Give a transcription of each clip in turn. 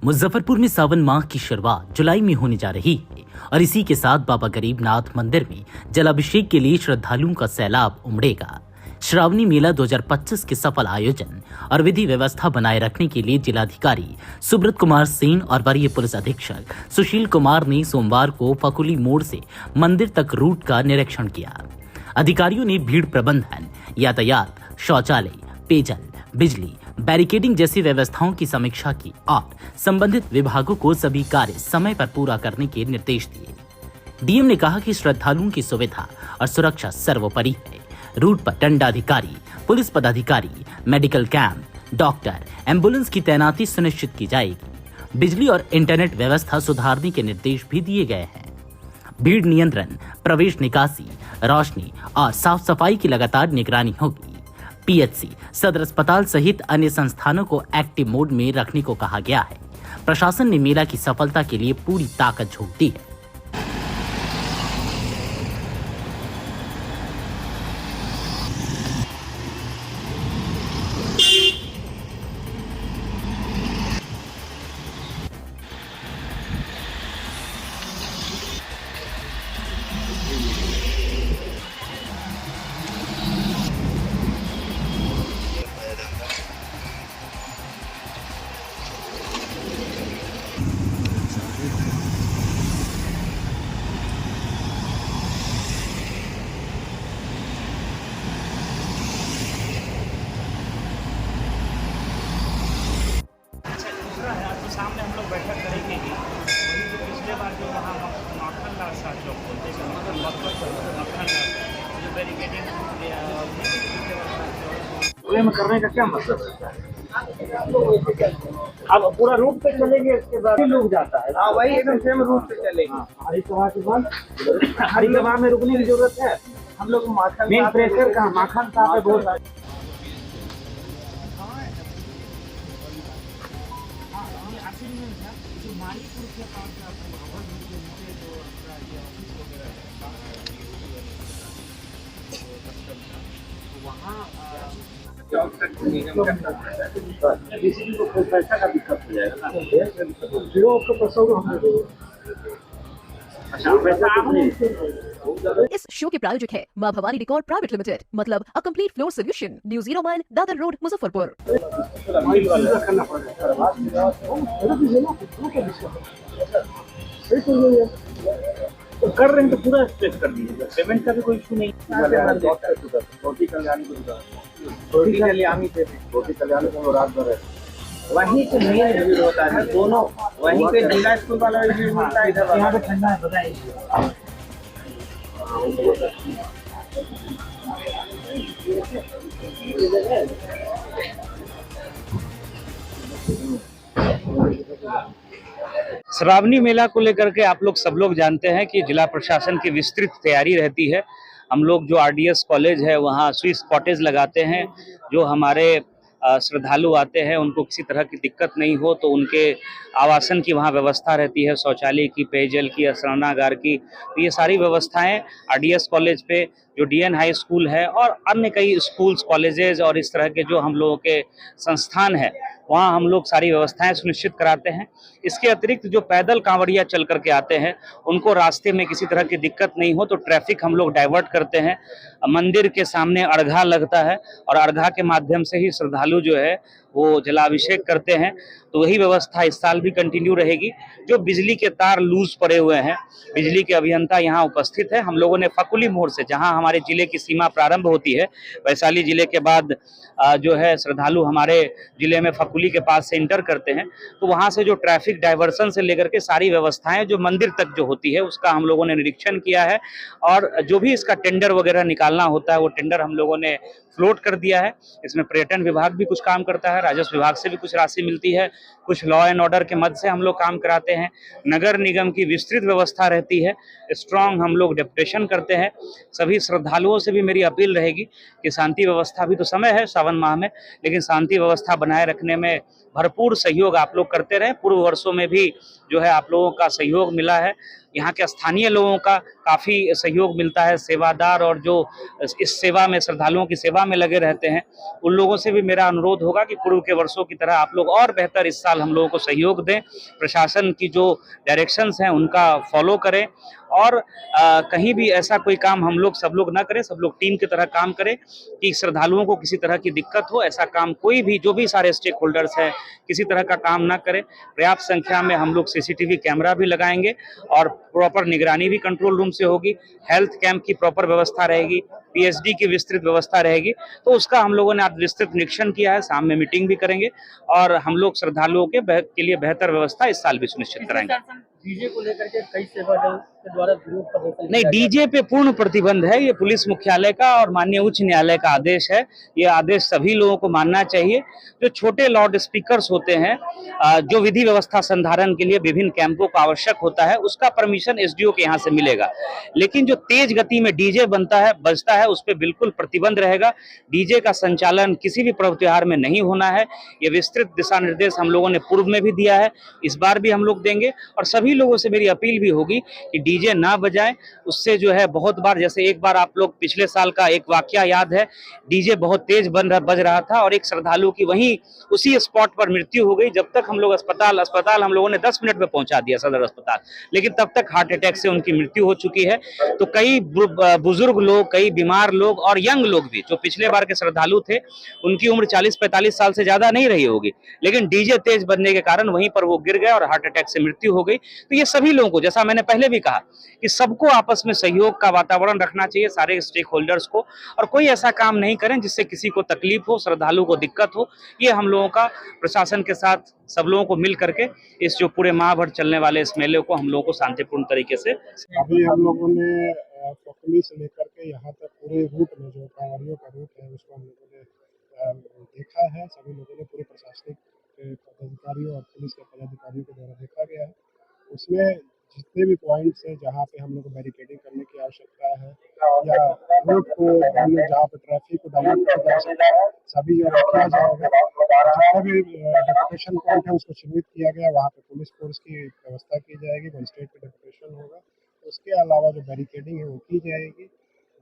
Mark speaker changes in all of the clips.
Speaker 1: मुजफ्फरपुर में सावन माह की शुरुआत जुलाई में होने जा रही है और इसी के साथ बाबा गरीबनाथ मंदिर में जलाभिषेक के लिए श्रद्धालुओं का सैलाब उमड़ेगा। श्रावणी मेला 2025 के सफल आयोजन और विधि व्यवस्था बनाए रखने के लिए जिलाधिकारी सुब्रत कुमार सेन और वरीय पुलिस अधीक्षक सुशील कुमार ने सोमवार को फकुली मोड़ से मंदिर तक रूट का निरीक्षण किया। अधिकारियों ने भीड़ प्रबंधन, यातायात, शौचालय, पेयजल, बिजली, बैरिकेडिंग जैसी व्यवस्थाओं की समीक्षा की और संबंधित विभागों को सभी कार्य समय पर पूरा करने के निर्देश दिए। डीएम ने कहा कि श्रद्धालुओं की सुविधा और सुरक्षा सर्वोपरि है। रूट पर दंडाधिकारी, पुलिस पदाधिकारी, मेडिकल कैंप, डॉक्टर, एम्बुलेंस की तैनाती सुनिश्चित की जाएगी। बिजली और इंटरनेट व्यवस्था सुधारने के निर्देश भी दिए गए हैं। भीड़ नियंत्रण, प्रवेश निकासी, रोशनी और साफ सफाई की लगातार निगरानी होगी। पीएचसी, सदर अस्पताल सहित अन्य संस्थानों को एक्टिव मोड में रखने को कहा गया है। प्रशासन ने मेला की सफलता के लिए पूरी ताकत झोंक दी है।
Speaker 2: सामने हम लोग बैठक करेंगे ही वही जो पिछले बार जो वहाँ माखन लाल साहब चौक बोलते हैं माखन लाल जो बैरिकेडिंग में करने का क्या मतलब है? अब पूरा रूट पे चलेंगे, इसके बाद लोग जाता है। हाँ, वही एकदम सेम रूट पे चलेंगे। हरिसभा के बाद हरिसभा में रुकने की जरूरत है। हम लोग माखन मेन प्रेशर कहाँ माखन साहब पे बहुत पैसा का दिक्कत हो जाएगा ना।
Speaker 3: इस शो के प्रायोजक है मां भवानी डेकोर प्राइवेट लिमिटेड, मतलब a complete floor solution, new 0 mile, Dadar road, Muzaffarpur.
Speaker 2: तो कर रहे हैं तो पूरा स्ट्रेच कर दीजिएगा। पेमेंट का भी कोई इशू नहीं। छोटी कल्याणी को रात भर वहीं से मेन भीड़ होता है। दोनों वहीं पे जिला स्कूल वाला भीड़ होता है। इधर यहाँ पे ठंडा है, बताइए। श्रावणी मेला को लेकर के आप लोग सब लोग जानते हैं कि जिला प्रशासन की विस्तृत तैयारी रहती है। हम लोग जो आरडीएस कॉलेज है वहाँ स्विस कॉटेज लगाते हैं। जो हमारे श्रद्धालु आते हैं उनको किसी तरह की दिक्कत नहीं हो तो उनके आवासन की वहाँ व्यवस्था रहती है, शौचालय की, पेयजल की, स्नानागार की। तो ये सारी व्यवस्थाएं आरडीएस कॉलेज पे जो डीएन हाई स्कूल है और अन्य कई स्कूल्स, कॉलेजेस और इस तरह के जो हम लोगों के संस्थान है वहाँ हम लोग सारी व्यवस्थाएं सुनिश्चित कराते हैं। इसके अतिरिक्त जो पैदल कांवड़िया चल करके आते हैं उनको रास्ते में किसी तरह की दिक्कत नहीं हो तो ट्रैफिक हम लोग डाइवर्ट करते हैं। मंदिर के सामने अर्घा लगता है और अर्घा के माध्यम से ही श्रद्धालु जो है वो जलाभिषेक करते हैं। तो वही व्यवस्था इस साल भी कंटिन्यू रहेगी। जो बिजली के तार लूज पड़े हुए हैं, बिजली के अभियंता यहाँ उपस्थित है। हम लोगों ने फकुली मोड़ से, जहाँ हमारे जिले की सीमा प्रारंभ होती है, वैशाली जिले के बाद जो है श्रद्धालु हमारे जिले में फकुली के पास से इंटर करते हैं, तो वहाँ से जो ट्रैफिक डाइवर्सन से लेकर के सारी व्यवस्थाएं जो मंदिर तक जो होती है उसका हम लोगों ने निरीक्षण किया है। और जो भी इसका टेंडर वगैरह निकालना होता है वो टेंडर हम लोगों ने फ्लोट कर दिया है। इसमें पर्यटन विभाग भी कुछ काम करता है, राजस्व विभाग से भी कुछ राशि मिलती है, कुछ लॉ एंड ऑर्डर के मद से हम लोग काम कराते हैं। नगर निगम की विस्तृत व्यवस्था रहती है, स्ट्रांग हम लोग डेपुटेशन करते हैं। सभी श्रद्धालुओं से भी मेरी अपील रहेगी कि शांति व्यवस्था, भी तो समय है सावन माह में, लेकिन शांति व्यवस्था बनाए रखने में भरपूर सहयोग आप लोग करते रहे। पूर्व वर्षों में भी जो है आप लोगों का सहयोग मिला है। यहाँ के स्थानीय लोगों का काफ़ी सहयोग मिलता है, सेवादार और जो इस सेवा में श्रद्धालुओं की सेवा में लगे रहते हैं, उन लोगों से भी मेरा अनुरोध होगा कि पूर्व के वर्षों की तरह आप लोग और बेहतर इस साल हम लोगों को सहयोग दें, प्रशासन की जो डायरेक्शंस हैं उनका फॉलो करें और कहीं भी ऐसा कोई काम हम लोग सब लोग ना करें, सब लोग टीम की तरह काम करें कि श्रद्धालुओं को किसी तरह की दिक्कत हो, ऐसा काम कोई भी जो भी सारे स्टेक होल्डर्स हैं किसी तरह का काम ना करें। पर्याप्त संख्या में हम लोग सीसीटीवी कैमरा भी लगाएंगे और प्रॉपर निगरानी भी कंट्रोल रूम से होगी, हेल्थ कैंप की प्रॉपर व्यवस्था रहेगी, पीएचडी की विस्तृत व्यवस्था रहेगी। तो उसका हम लोगों ने आज विस्तृत निरीक्षण किया है, शाम में मीटिंग भी करेंगे और हम लोग श्रद्धालुओं के लिए बेहतर व्यवस्था इस साल भी सुनिश्चित कराएंगे।
Speaker 4: डीजे को लेकर के कई सेवा दल के द्वारा विरोध प्रदर्शन
Speaker 2: नहीं, डीजे पे पूर्ण प्रतिबंध है। ये पुलिस मुख्यालय का और माननीय उच्च न्यायालय का आदेश है। ये आदेश सभी लोगों को मानना चाहिए। जो छोटे लाउड स्पीकर्स होते हैं, जो विधि व्यवस्था संधारण के लिए विभिन्न कैंपों का आवश्यक होता है, उसका परमिशन एसडीओ के यहाँ से मिलेगा। लेकिन जो तेज गति में डीजे बजता है उस पर बिल्कुल प्रतिबंध रहेगा। डीजे का संचालन किसी भी पर्व त्योहार में नहीं होना है। ये विस्तृत दिशा निर्देश हम लोगों ने पूर्व में भी दिया है, इस बार भी हम लोग देंगे और सभी लोगों से मेरी अपील भी होगी कि डीजे ना बजाएं। उससे जो है बहुत बार, जैसे एक बार आप लोग पिछले साल का एक वाकया याद है, डीजे बहुत तेज बज रहा था और एक श्रद्धालु की वहीं उसी स्पॉट पर मृत्यु हो गई। जब तक हम लोग अस्पताल हम लोगों ने 10 मिनट में पहुंचा दिया सदर अस्पताल, लेकिन तब तक हार्ट अटैक से उनकी मृत्यु हो चुकी है। तो कई बुजुर्ग लोग, कई बीमार लोग और यंग लोग भी जो पिछले बार के श्रद्धालु थे, उनकी उम्र 40-45 साल से ज्यादा नहीं रही होगी, लेकिन डीजे तेज बजने के कारण वहीं पर वो गिर गए और हार्ट अटैक से मृत्यु हो गई। तो ये सभी लोगों को, जैसा मैंने पहले भी कहा, कि सबको आपस में सहयोग का वातावरण रखना चाहिए, सारे स्टेक होल्डर्स को, और कोई ऐसा काम नहीं करें जिससे किसी को तकलीफ हो, श्रद्धालु को दिक्कत हो। ये हम लोगों का प्रशासन के साथ सब लोगों को मिल करके इस जो पूरे माह भर चलने वाले इस मेले को हम लोगों को शांतिपूर्ण तरीके से,
Speaker 5: अभी हम लोगों ने पकड़ी से लेकर के यहाँ तक पूरे रूट में जो कांवड़ियों का रूट है उसको हम लोगों ने देखा है। सभी लोगों ने, पूरे प्रशासनिक पदाधिकारियों और पुलिस के पदाधिकारियों के द्वारा देखा गया है। उसमें जितने भी पॉइंट्स हैं जहाँ पे हम लोग को बैरिकेडिंग करने की आवश्यकता है या रोड को हम लोग जहाँ पे ट्रैफिक को डायवर्ट करने की आवश्यकता है, सभी जगह किया जाएगा। जितने भी डेपुटेशन पॉइंट है उसको चिन्हित किया गया, वहाँ पे पुलिस फोर्स की व्यवस्था की जाएगी, मजिस्ट्रेट का डेपुटेशन होगा। उसके अलावा जो बैरिकेडिंग है वो की जाएगी।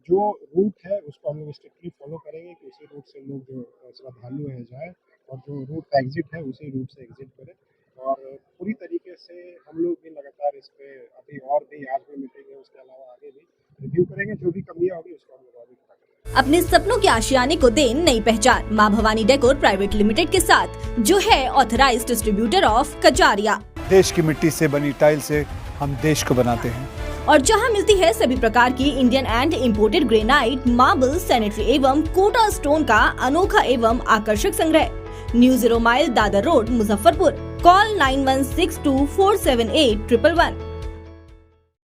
Speaker 5: जो रूट है उसको हम लोग स्ट्रिक्टली फॉलो करेंगे कि उसी रूट से लोग जो श्रद्धालु है जाए और जो रूट का एग्जिट है उसी रूट से एग्जिट करें। और पूरी तरीके से हम लोग भी लगातार इस पे अभी और भी आज भी मीटिंग है, उसके अलावा आगे भी रिव्यू करेंगे। जो भी कमियां होगी उसको हम लोग और भी करेंगे।
Speaker 6: अपने सपनों के आशियाने को दे नई पहचान माँ भवानी डेकोर प्राइवेट लिमिटेड के साथ, जो है ऑथराइज्ड डिस्ट्रीब्यूटर ऑफ कजारिया।
Speaker 7: देश की मिट्टी से बनी टाइल से हम देश को बनाते हैं
Speaker 6: और जहां मिलती है सभी प्रकार की Indian and imported granite, marble, sanitary एवं कोटा स्टोन का अनोखा एवं आकर्षक संग्रह। New 0 mile, Dadar road, Muzaffarpur. Call 9162478111।